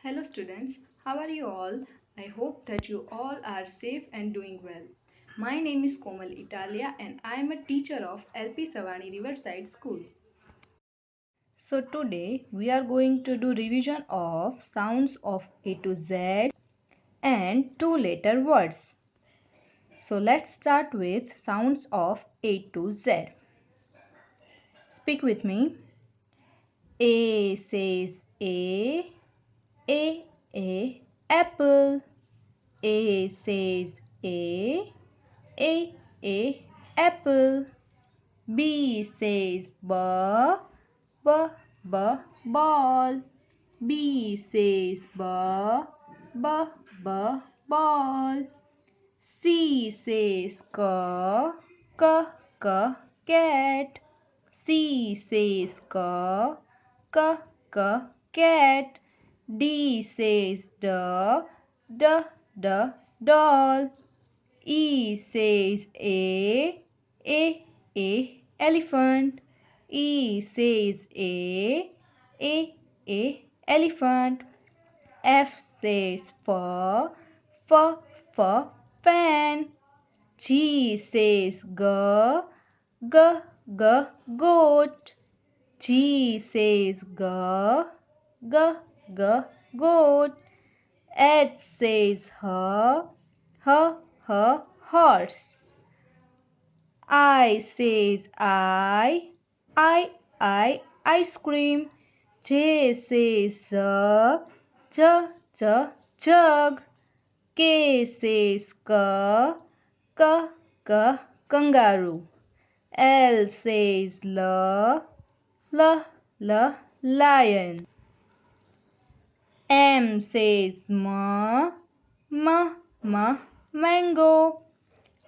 Hello students, how are you all? I hope that you all are safe and doing well. My name is Komal Italia and I am a teacher of LP Savani Riverside School. So today we are going to do revision of sounds of A to Z and two-letter words. So let's start with sounds of A to Z. Speak with me. A says A, apple. A says A, apple. B says B, ball. B says B, ball. C says K, cat. C says cat. D says D, doll. E says A, elephant. E says elephant. F says f, fan. G says goat. G says goat. H says horse. I says ice cream. J says jug. K says kangaroo. L says lion. M says mango.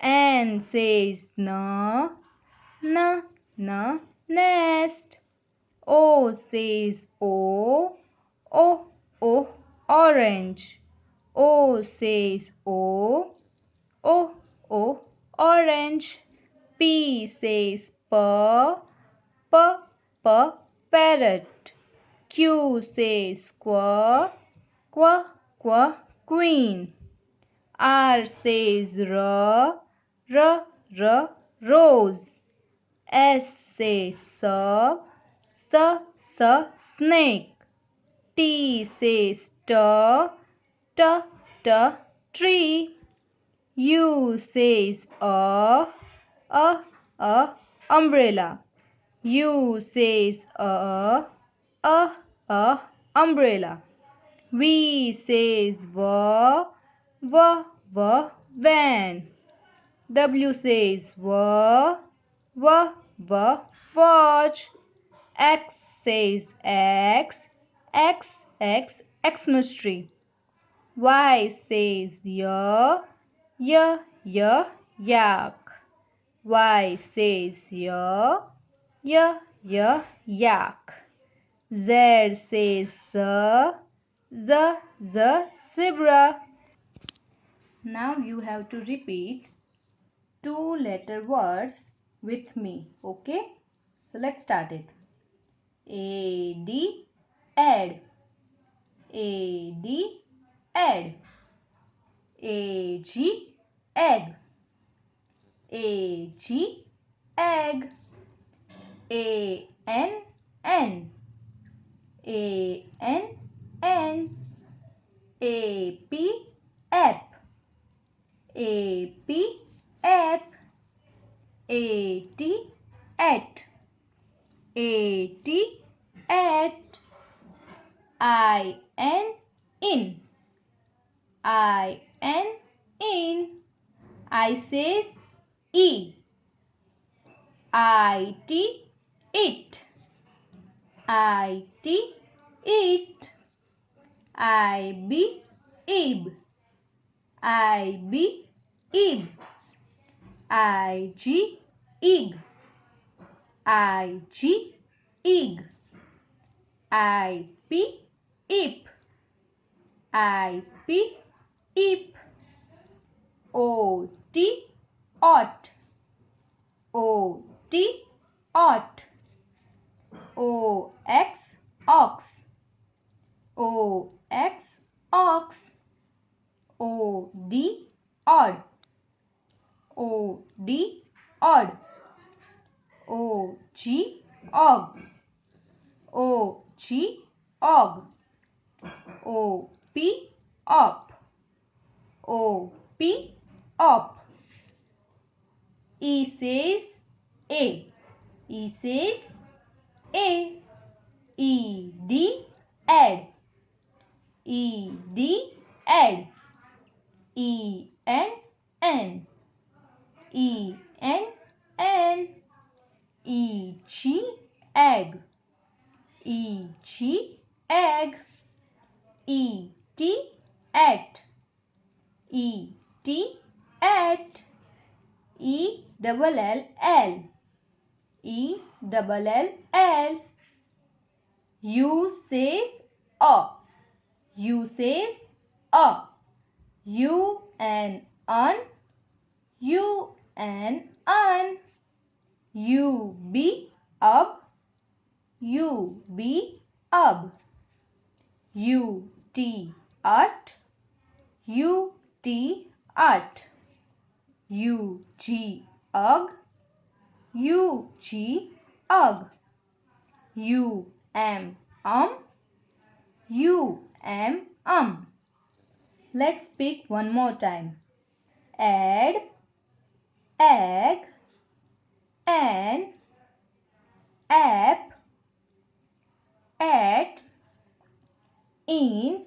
N says nest. O says orange. O says orange. P says parrot. Q says queen. R says rose. S says snake. T says tree. U says umbrella. U says umbrella. V says van. W says watch. X says Xmas tree. Y says yak. Y says yak. Z says zebra. Now you have to repeat two-letter words with me. Okay? So let's start it. Add. Add. Egg. Egg. An. App. App. At. In. I says E. It. It. Ib. Ib. Ig. Ig. Ip. Ip. Ought. Ought. Ox. X ox. O-D odd. O-D odd. O-G og. O-G og. O-P op. O-P op. E says A. E says A. E-D add. E-D add. E-N-N. E-N-N. E-G egg. E-G egg. E-T at. E-T at. E-double-L-L. E-double-L-L. U says A. U says A. U and un. U and un. U be up. U be up. U T at. U T at. U G ug. U G ug. U M U M Let's speak one more time. Add, egg, an, app, at, in,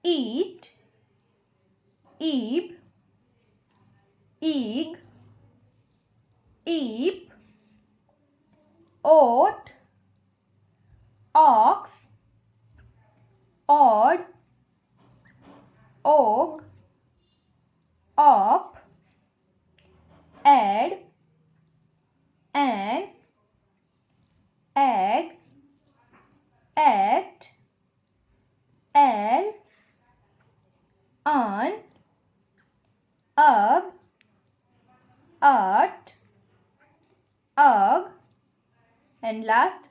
eat, eep, eeg, eep, oat, ox, odd, og, op, add, an, ag, at, al, an, ug, at, ug, and last